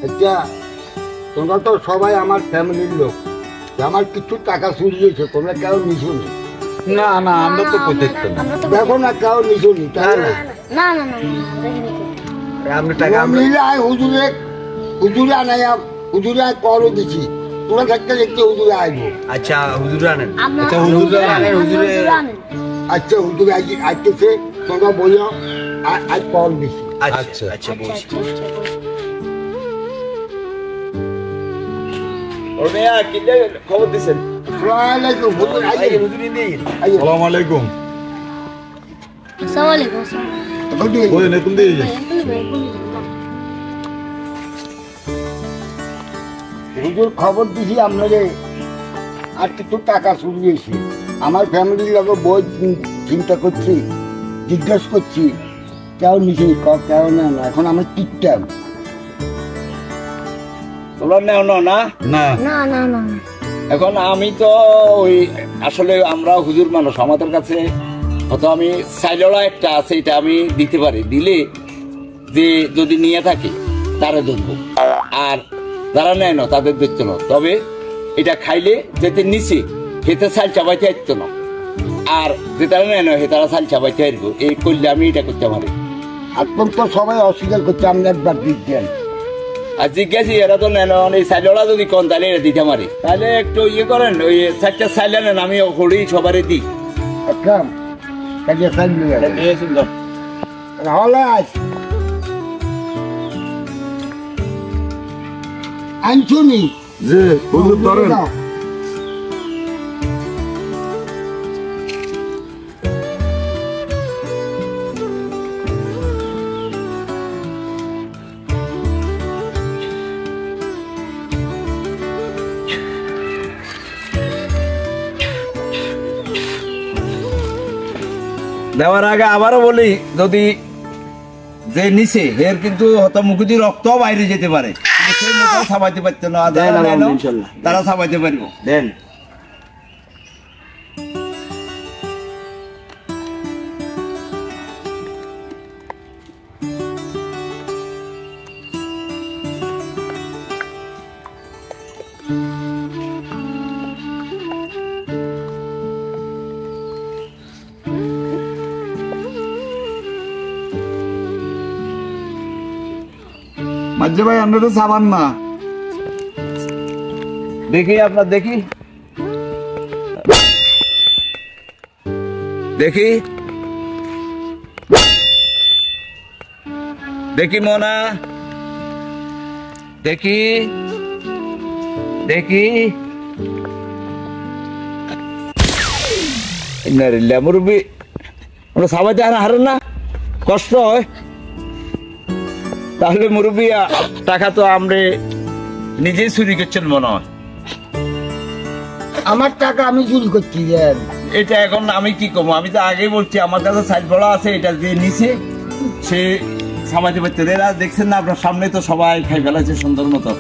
আচ্ছা, তোমরা তো সবাই আমার ফ্যামিলির লোক, আমার কিছু টাকা চুরি হয়েছে, তোমরা কেউ নিশুনি? না না, আমরা তো প্রত্যেকটা না। দেখো না কেউ নিশুনি, তাই না? না না না, আমরা টাকা হুজুরে হুজুরে আনাই, হুজুরে করও দিছি, তোরা থাকতে দেখতে হুজুরে আইবো। আচ্ছা হুজুর আনেন। আচ্ছা হুজুরে আনেন, হুজুরে আচ্ছা হুজুরে আইতেছে, তোমরা বলো আজ কল দিছি। আচ্ছা আচ্ছা বলছি। ওমিয়া কি খবর দিছেন? আসসালামু আলাইকুম হুজুর, আইয়ে হুজুরই নেই। আসসালামু আলাইকুম। আসসালামু আলাইকুম। ওই নে কোন দিকে যাই? হুজুর খবর দিছি আপনারে, আর কিছু টাকা চুরি হয়েছে। আমার ফ্যামিলির লোক বই চিন্তা করছি, জিজ্ঞাসা করছি, কেউ নিচে কেউ না না, এখন আমার টিকটাম। তোমরা নেও না না? না না না না, এখন আমি তো ওই আসলে আমরা হুজুর মানুষ, আমাদের কাছে হয়তো আমি সাইললা একটা আছে, এটা আমি দিতে পারি, দিলে যে যদি নিয়ে থাকে তারা ধরবো, আর যারা নেয় না তাদের ধরতো না। তবে এটা খাইলে যেতে নিচে হেতে সাল চাবাইতে আসতো না, আর যে তারা নেয় না হে তারা সাল চাবাইতে আসবো, এই করলে আমি এটা করতে পারি। এখন তো সবাই অস্বীকার করছে, আপনি একবার দিচ্ছেন। আর জিজ্ঞাসি এরা তো নেন, এই সাইললা যদি কন তাহলে এটা দিতে পারি, তাহলে একটু ইয়ে করেন, ওই চারটা সাইল নেন, আমি হরি সবারই দিই। একদম কাজে সাইল হলে আনছুনি যে হুজুর ধরেন। দেওয়ার আগে আবারও বলি, যদি যে নিচে এর কিন্তু হয়তো মুখে রক্ত বাইরে যেতে পারে, সেই মুখে সাবাইতে পারতো না, তারা সাবাইতে পারবো। দেন মাঝে ভাই আমরা তো সাবান না। দেখি আপনার দেখি দেখি দেখি মোনা দেখি দেখি মুরব্বী, আমরা সবাই হারেন না, কষ্ট হয়। তাহলে মুরব্বী টাকা তো আমরা নিজেই চুরি করছেন মনে হয়। আমার টাকা আমি চুরি করছি। এটা এখন আমি কি করবো? আমি তো আগেই বলছি আমার কাছে সাইজ বড় আছে, এটা যে নিচে সে সামাজিক বাচ্চাদের এরা দেখছেন না, আপনার সামনে তো সবাই খাই ফেলাছে সুন্দর মতো,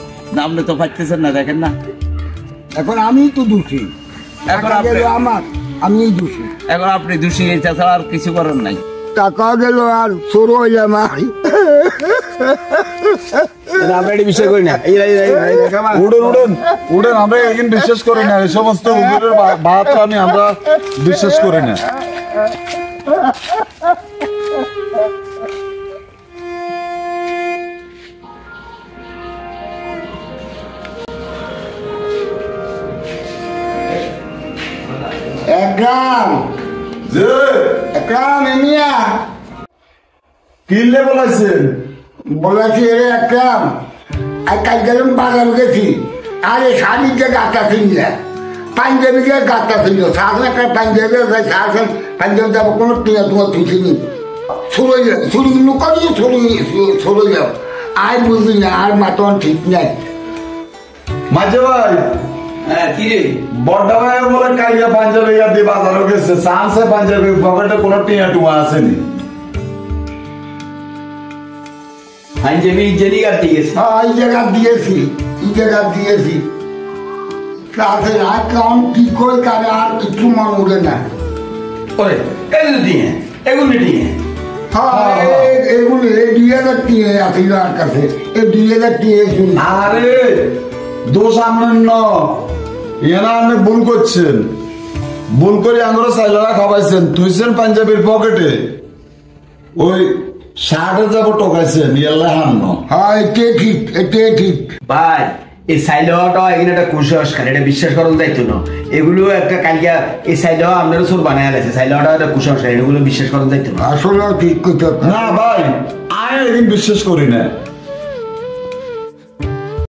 আপনি তো পাচ্ছেন না, দেখেন না। এখন আমি তো দোষী, এখন আমার আমি দোষী, এখন আপনি দোষী, এটা ছাড়া আর কিছু করার নাই। টাকা গেল আর চোর হয়ে আমার। আমরা এটা বিশ্বাস করি না। উড়েন উড়েন উড়েন, আমরা এখন বিশ্বাস করি না এই সমস্ত হুজুরের বাত আমি আমরা বিশ্বাস করি না। একরাম যে একরাম এমিয়া কিনলে বলাইছেন? বলেছি রে একরাম, আর কাল গেলাম বাজার গেছি, আরে শাড়ির যে গাঁথা কিনলে, পাঞ্জাবি যে গাঁথা কিনলো, শাসন একটা পাঞ্জাবি শাসন পাঞ্জাবি যাবো কোনো টিয়া তোমার থুছিনি, ছুড়ে যাও ছুরি লুকানি ছুড়ে যাও, আর বুঝি না, আর মাতন ঠিক নাই। মাঝে ভাই কি রে বড়টা ভাই বলে কাইয়া পাঞ্জাবি দিয়ে বাজারে গেছে, চান্সে পাঞ্জাবি পকেটে কোনো টিয়া টুয়া আসেনি। পাঞ্জাবি জেলি কাটতে গেছে। হ্যাঁ এই জায়গা দিয়েছি, এই জায়গা দিয়েছি, ক্লাসের আর কেমন কি করে কারে আর কিছু মনে ওঠে না। ওরে এগুলো দিয়ে এগুলো দিয়ে হ্যাঁ এগুলো 2000 টিয়ে আছিল আর কাছে এই 2000 টিয়ে শুনি আরে দোষ আপনার ন এরা আপনি ভুল করছেন ভুল করে আমরা সাইলারা খাওয়াইছেন তুইছেন পাঞ্জাবির পকেটে ওই 60,000 টোকাইছেন ইয়াল্লা হান্ন হ্যাঁ এটাই ঠিক ভাই এই সাইলটা এখানে একটা কুসংস্কার এটা বিশ্বাস করার দায়িত্ব না এগুলো একটা কালকে এই সাইলটা আপনারা সুর বানায় আছে সাইলটা একটা কুসংস্কার এগুলো বিশ্বাস করার দায়িত্ব না আসলে ঠিক কথা না ভাই আমি এদিন বিশ্বাস করি না